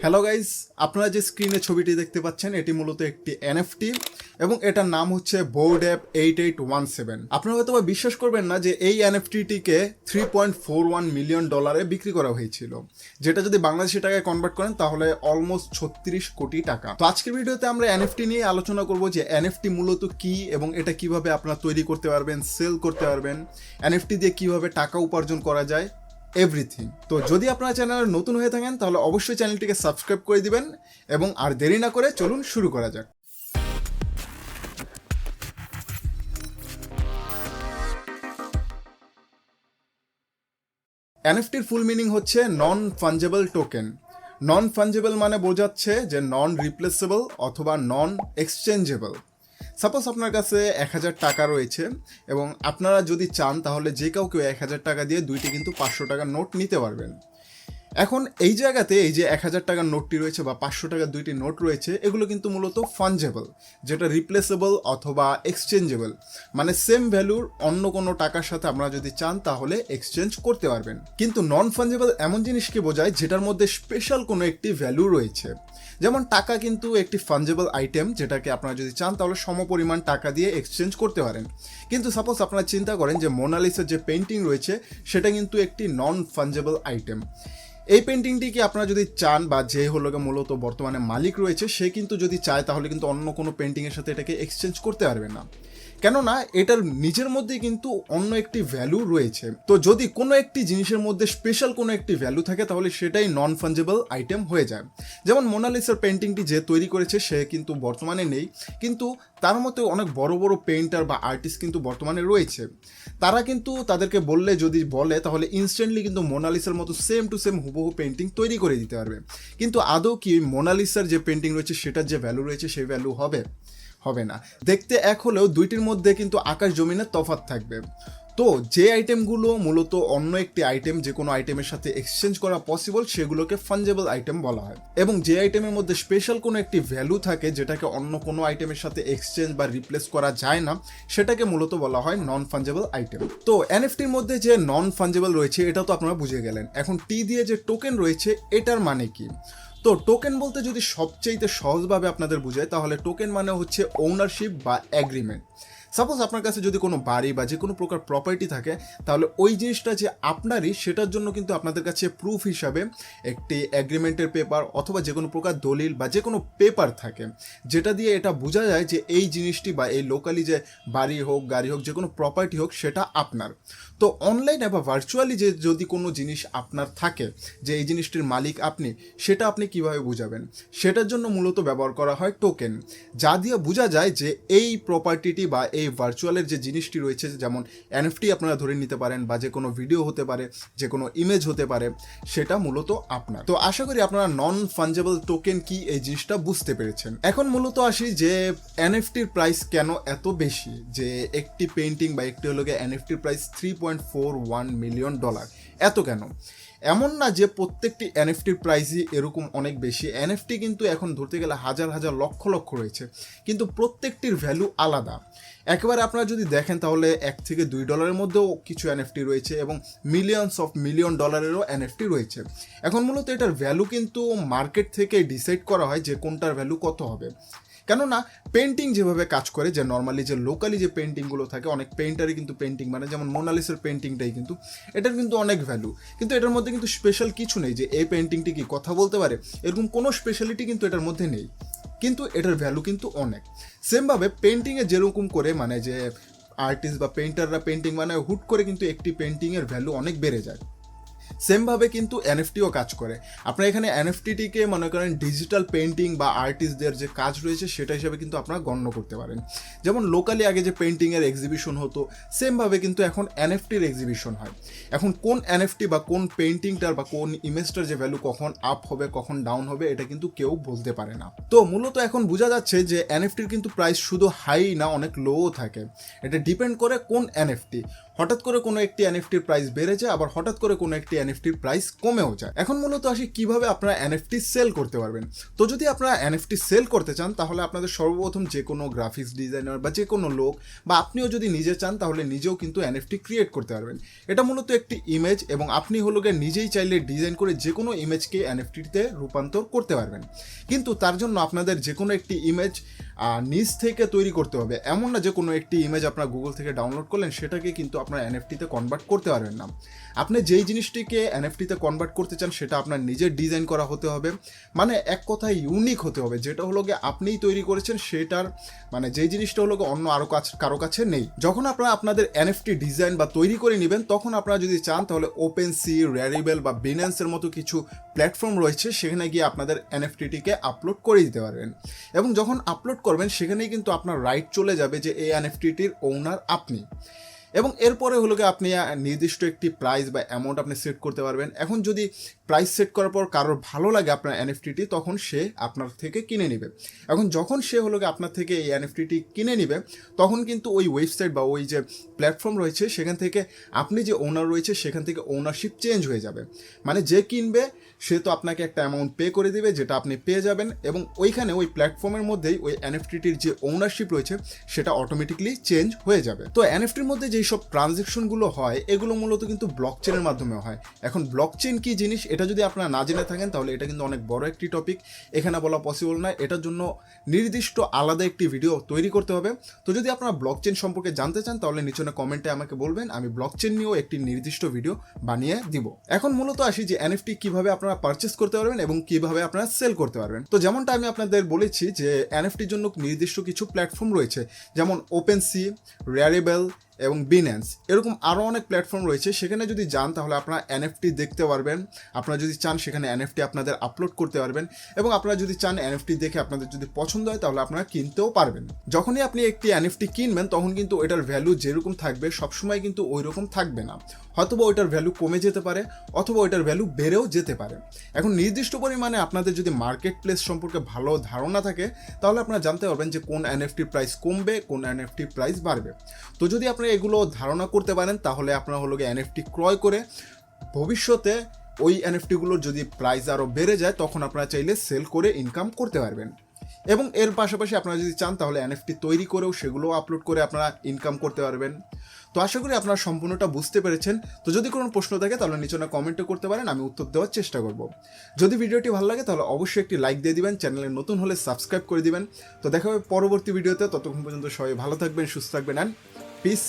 Hello guys, আপনারা যে স্ক্রিনে ছবিটি দেখতে পাচ্ছেন এটি মূলত একটি এনএফটি এবং এটার নাম হচ্ছে বোর্ড অ্যাপ 8817। আপনারা হয়তো বিশ্বাস করবেন না যে এই এনএফটিটিকে $3.41 মিলিয়ন বিক্রি করা হয়েছিল, যেটা যদি বাংলাদেশি টাকায় কনভার্ট করেন তাহলে অলমোস্ট 36 কোটি টাকা। তো আজকের ভিডিওতে আমরা এনএফটি নিয়ে আলোচনা করব যে এনএফটি মূলত কি এবং এটা কিভাবে আপনারা তৈরি করতে পারবেন, সেল করতে পারবেন, এনএফটি দিয়ে কিভাবে টাকা উপার্জন করা যায়, এভরিথিং। তো যদি আপনারা চ্যানেলে নতুন হয়ে থাকেন তাহলে অবশ্যই চ্যানেলটিকে সাবস্ক্রাইব করে দিবেন এবং আর দেরি না করে চলুন শুরু করা যাক। এনএফটির ফুল মিনিং হচ্ছে নন ফাঞ্জেবল টোকেন। নন ফাঞ্জেবল মানে বোঝাচ্ছে যে নন রিপ্লেসেবল অথবা নন এক্সচেঞ্জেবল। সাপোজ আপনার কাছে 1000 টাকা রয়েছে এবং আপনারা যদি চান তাহলে যে কাউকে 1000 টাকা দিয়ে দুইটি কিন্তু 500 টাকার নোট নিতে পারবেন। এখন এই জায়গাতে এই যে 1000 টাকার নোটটি রয়েছে বা 500 টাকার দুইটি নোট রয়েছে, এগুলো কিন্তু মূলত ফাঞ্জেবল, যেটা রিপ্লেসেবল অথবা এক্সচেঞ্জেবল, মানে সেম ভ্যালুর অন্য কোনো টাকার সাথে আপনারা যদি চান তাহলে এক্সচেঞ্জ করতে পারবেন। কিন্তু নন ফাঞ্জেবল এমন জিনিসকে বোঝায় যেটার মধ্যে স্পেশাল কোনো একটি ভ্যালু রয়েছে। যেমন টাকা কিন্তু একটি ফাঞ্জেবল আইটেম, যেটাকে আপনারা যদি চান তাহলে সমপরিমাণ টাকা দিয়ে এক্সচেঞ্জ করতে পারেন। কিন্তু সাপোজ আপনারা চিন্তা করেন যে মোনালিসার যে পেন্টিং রয়েছে সেটা কিন্তু একটি নন ফাঞ্জেবল আইটেম। এই পেন্টিংটি কি আপনারা যদি চান বা যে হলো মূলত বর্তমানে মালিক রয়েছে সে কিন্তু যদি চায় তাহলে কিন্তু অন্য কোনো পেন্টিংয়ের সাথে এটাকে এক্সচেঞ্জ করতে পারবে না, কেননা এটার নিজের মধ্যে কিন্তু অন্য একটি ভ্যালু রয়েছে। তো যদি কোনো একটি জিনিসের মধ্যে স্পেশাল কোনো একটি ভ্যালু থাকে তাহলে সেটাই নন ফাঞ্জেবল আইটেম হয়ে যায়। যেমন মোনালিসার পেন্টিংটি যে তৈরি করেছে সে কিন্তু বর্তমানে নেই, কিন্তু তার মধ্যে অনেক বড় বড় পেইন্টার বা আর্টিস্ট কিন্তু বর্তমানে রয়েছে। তারা কিন্তু তাদেরকে বললে যদি বলে তাহলে ইনস্ট্যান্টলি কিন্তু মোনালিসার মতো সেম টু সেম হুবহু পেন্টিং তৈরি করে দিতে পারবে। কিন্তু আদৌ কি মোনালিসার যে পেন্টিং রয়েছে সেটার যে ভ্যালু রয়েছে সেই ভ্যালু হবে না। দেখতে এক হলেও দুইটির মধ্যে কিন্তু আকাশ জমিনের তফাৎ থাকবে। তো যে আইটেমগুলো মূলত অন্য একটি আইটেম যে কোনো আইটেমের সাথে এক্সচেঞ্জ করা পসিবল সেগুলোকে ফাঞ্জেবল আইটেম বলা হয়, এবং যে আইটেমের মধ্যে স্পেশাল কোনো একটি ভ্যালু থাকে যেটাকে অন্য কোনো আইটেমের সাথে এক্সচেঞ্জ বা রিপ্লেস করা যায় না সেটাকে মূলত বলা হয় নন ফাঞ্জেবল আইটেম। তো এনএফটির মধ্যে যে নন ফাঞ্জেবল রয়েছে এটা তো আপনারা বুঝে গেলেন। এখন টি দিয়ে যে টোকেন রয়েছে এটার মানে কি? তো টোকেন বলতে যদি সবচেয়ে সহজভাবে আপনাদের বুঝায় তাহলে টোকেন মানে হচ্ছে ওনারশিপ বা অ্যাগ্রিমেন্ট। সাপোজ আপনার কাছে যদি কোনো বাড়ি বা যে কোনো প্রকার প্রপার্টি থাকে তাহলে ওই জিনিসটা যে আপনারই সেটার জন্য কিন্তু আপনাদের কাছে প্রুফ হিসাবে একটি অ্যাগ্রিমেন্টের পেপার অথবা যে কোনো প্রকার দলিল বা যে কোনো পেপার থাকে, যেটা দিয়ে এটা বোঝা যায় যে এই জিনিসটি বা এই লোকালি যে বাড়ি হোক গাড়ি হোক যে কোনো প্রপার্টি হোক সেটা আপনার। তো অনলাইনে বা ভার্চুয়ালি যে যদি কোনো জিনিস আপনার থাকে যে এই জিনিসটির মালিক আপনি, সেটা আপনি কিভাবে বুঝাবেন? সেটার জন্য মূলত ব্যবহার করা হয় টোকেন, যা দিয়ে বোঝা যায় যে এই প্রপার্টিটি বা এই ভার্চুয়ালের যে জিনিসটি রয়েছে, যেমন এনএফটি আপনারা ধরে নিতে পারেন বা যে কোনো ভিডিও হতে পারে, যে কোনো ইমেজ হতে পারে, সেটা মূলত আপনার। তো আশা করি আপনারা নন ফাঞ্জেবল টোকেন কি এই জিনিসটা বুঝতে পেরেছেন। এখন মূলত আসি যে এনএফটির প্রাইস কেন এত বেশি, যে একটি পেন্টিং বা একটি হলো এনএফটির প্রাইস $3.41 মিলিয়ন, এত কেন? এমন না যে প্রত্যেকটি এনএফটির প্রাইসই এরকম অনেক বেশি। এনএফটি কিন্তু এখন ধরতে গেলে হাজার হাজার লক্ষ লক্ষ রয়েছে, কিন্তু প্রত্যেকটির ভ্যালু আলাদা। একেবারে আপনারা যদি দেখেন তাহলে $1 থেকে $2 মধ্যেও কিছু এনএফটি রয়েছে এবং মিলিয়ন ডলারেরও এনএফটি রয়েছে। এখন মূলত এটার ভ্যালু কিন্তু মার্কেট থেকে ডিসাইড করা হয় যে কোনটার ভ্যালু কত হবে। কেননা পেন্টিং যেভাবে কাজ করে, যে নর্মালি যে লোকালি যে পেন্টিংগুলো থাকে, অনেক পেইন্টারই কিন্তু পেন্টিং মানে যেমন মোনালিসার পেন্টিংটাই কিন্তু এটার কিন্তু অনেক ভ্যালু, কিন্তু এটার মধ্যে কিন্তু স্পেশাল কিছু নেই যে এই পেন্টিংটি কি কথা বলতে পারে, এরকম কোনো স্পেশালিটি কিন্তু এটার মধ্যে নেই, কিন্তু এটার ভ্যালু কিন্তু অনেক। সেমভাবে পেন্টিংয়ে যেরকম করে মানে যে আর্টিস্ট বা পেইন্টাররা পেন্টিং মানে হুট করে কিন্তু একটি পেন্টিংয়ের ভ্যালু অনেক বেড়ে যায়, সেমভাবে কিন্তু এনএফটিও কাজ করে। আপনারা এখানে এনএফটিটিকে মনে করেন ডিজিটাল পেন্টিং বা আর্টিস্টদের যে কাজ রয়েছে সেটা হিসাবে কিন্তু আপনারা গণ্য করতে পারেন। যেমন লোকালি আগে যে পেন্টিংয়ের এক্সিবিশন হতো, সেমভাবে কিন্তু এখন এনএফটির এক্সিবিশন হয়। এখন কোন এনএফটি বা কোন পেন্টিংটার বা কোন ইমেজটার যে ভ্যালু কখন আপ হবে কখন ডাউন হবে এটা কিন্তু কেউ বলতে পারে না। তো মূলত এখন বোঝা যাচ্ছে যে এনএফটির কিন্তু প্রাইস শুধু হাই না, অনেক লোও থাকে। এটা ডিপেন্ড করে কোন এনএফটি। হঠাৎ করে কোনো একটি এনএফটির প্রাইস বেড়ে যায়, আবার হঠাৎ করে কোনো একটি এনএফটির প্রাইস কমেও যায়। এখন মূলত আসি কিভাবে আপনারা এনএফটি সেল করতে পারবেন। তো যদি আপনারা এনএফটি সেল করতে চান তাহলে আপনাদের সর্বপ্রথম যে কোনো গ্রাফিক্স ডিজাইনার বা যে কোনো লোক বা আপনিও যদি নিজে চান তাহলে নিজেও কিন্তু এনএফটি ক্রিয়েট করতে পারবেন। এটা মূলত একটি ইমেজ এবং আপনি হলো গিয়ে নিজেই চাইলে ডিজাইন করে যে কোনো ইমেজকে এনএফটিতে রূপান্তর করতে পারবেন। কিন্তু তার জন্য আপনাদের যে কোনো একটি ইমেজ নিজ থেকে তৈরি করতে হবে। এমন না যে কোনো একটি ইমেজ আপনার গুগল থেকে ডাউনলোড করলেন সেটাকে কিন্তু আপনার এনএফটিতে কনভার্ট করতে পারবেন না। আপনি যেই জিনিসটিকে এনএফটিতে কনভার্ট করতে চান সেটা আপনার নিজের ডিজাইন করা হতে হবে, মানে এক কথায় ইউনিক হতে হবে, যেটা হলো গিয়ে আপনিই তৈরি করেছেন, সেটার মানে যেই জিনিসটা হলো অন্য কারো কাছে নেই। যখন আপনারা আপনাদের এনএফটি ডিজাইন বা তৈরি করে নেবেন তখন আপনারা যদি চান তাহলে ওপেনসি, রেয়ারিবেল বা বিনান্সের মতো কিছু প্ল্যাটফর্ম রয়েছে, সেখানে গিয়ে আপনাদের এনএফটিটিকে আপলোড করে দিতে পারবেন। এবং যখন আপলোড করবেন সেখানেই কিন্তু আপনার রাইট চলে যাবে যে এই এনএফটিটির ওনার আপনি। এবং এরপরে হলো গিয়ে আপনি নির্দিষ্ট একটি প্রাইস বা অ্যামাউন্ট আপনি সেট করতে পারবেন। এখন যদি প্রাইস সেট করার পর কারোর ভালো লাগে আপনার এনএফটিটি তখন সে আপনার থেকে কিনে নেবে। এখন যখন সে হলো গিয়ে আপনার থেকে এই এনএফটিটি কিনে নেবে তখন কিন্তু ওই ওয়েবসাইট বা ওই যে প্ল্যাটফর্ম রয়েছে সেখান থেকে আপনি যে ওনার রয়েছে সেখান থেকে ওনারশিপ চেঞ্জ হয়ে যাবে। মানে যে কিনবে সে তো আপনাকে একটা অ্যামাউন্ট পে করে দেবে যেটা আপনি পেয়ে যাবেন, এবং ওইখানে ওই প্ল্যাটফর্মের মধ্যেই ওই এনএফটিটির যে ওনারশিপ রয়েছে সেটা অটোমেটিকলি চেঞ্জ হয়ে যাবে। তো এনএফটির মধ্যে যেই সব ট্রানজ্যাকশনগুলো হয় এগুলো মূলত কিন্তু ব্লকচেনের মাধ্যমে হয়। এখন ব্লকচেন কি জিনিস এটা যদি আপনারা না জেনে থাকেন তাহলে এটা কিন্তু অনেক বড় একটি টপিক, এখানে বলা পসিবল নয়। এটার জন্য নির্দিষ্ট আলাদা একটি ভিডিও তৈরি করতে হবে। তো যদি আপনারা ব্লকচেন সম্পর্কে জানতে চান তাহলে নিচনে কমেন্টে আমাকে বলবেন, আমি ব্লকচেন নিয়েও একটি নির্দিষ্ট ভিডিও বানিয়ে দিব। এখন মূলত আসি যে এনএফটি কিভাবে আপনারা পারচেস করতে পারবেন এবং কিভাবে আপনারা সেল করতে পারবেন। তো যেমনটা আমি আপনাদের বলেছি যে এনএফটির জন্য নির্দিষ্ট কিছু প্ল্যাটফর্ম রয়েছে, যেমন ওপেনসি, রেয়ারিবেল এবং বিনান্স, এরকম আরও অনেক প্ল্যাটফর্ম রয়েছে। সেখানে যদি যান তাহলে আপনারা এনএফটি দেখতে পারবেন। আপনারা যদি চান সেখানে এনএফটি আপনাদের আপলোড করতে পারবেন, এবং আপনারা যদি চান এনএফটি দেখে আপনাদের যদি পছন্দ হয় তাহলে আপনারা কিনতেও পারবেন। যখনই আপনি একটি এনএফটি কিনবেন তখন কিন্তু এটার ভ্যালু যেরকম থাকবে সবসময় কিন্তু ওই রকম থাকবে না, হয়তোবা ওইটার ভ্যালু কমে যেতে পারে অথবা ওইটার ভ্যালু বেড়েও যেতে পারে। এখন নির্দিষ্ট পরিমাণে আপনাদের যদি মার্কেট প্লেস সম্পর্কে ভালো ধারণা থাকে তাহলে আপনারা জানতে পারবেন যে কোন এনএফটির প্রাইস কমবে, কোন এনএফটির প্রাইস বাড়বে। তো যদি আপনারা এগুলো ধারণা করতে পারেন তাহলে আপনারা হলো গিয়ে এনএফটি ক্রয় করে ভবিষ্যতে ওই এনএফটিগুলোর যদি প্রাইস আরও বেড়ে যায় তখন আপনারা চাইলে সেল করে ইনকাম করতে পারবেন। এবং এর পাশাপাশি আপনারা যদি চান তাহলে এনএফটি তৈরি করেও সেগুলো আপলোড করে আপনারা ইনকাম করতে পারবেন। তো আশা করি আপনারা সম্পূর্ণটা বুঝতে পেরেছেন। তো যদি কোনো প্রশ্ন থাকে তাহলে নিচে কমেন্টও করতে পারেন, আমি উত্তর দেওয়ার চেষ্টা করব। যদি ভিডিওটি ভালো লাগে তাহলে অবশ্যই একটি লাইক দিয়ে দিবেন, চ্যানেলে নতুন হলে সাবস্ক্রাইব করে দিবেন। তো দেখা হবে পরবর্তী ভিডিওতে, ততক্ষণ পর্যন্ত সবাই ভালো থাকবেন, সুস্থ থাকবেন, অ্যান্ড পিস।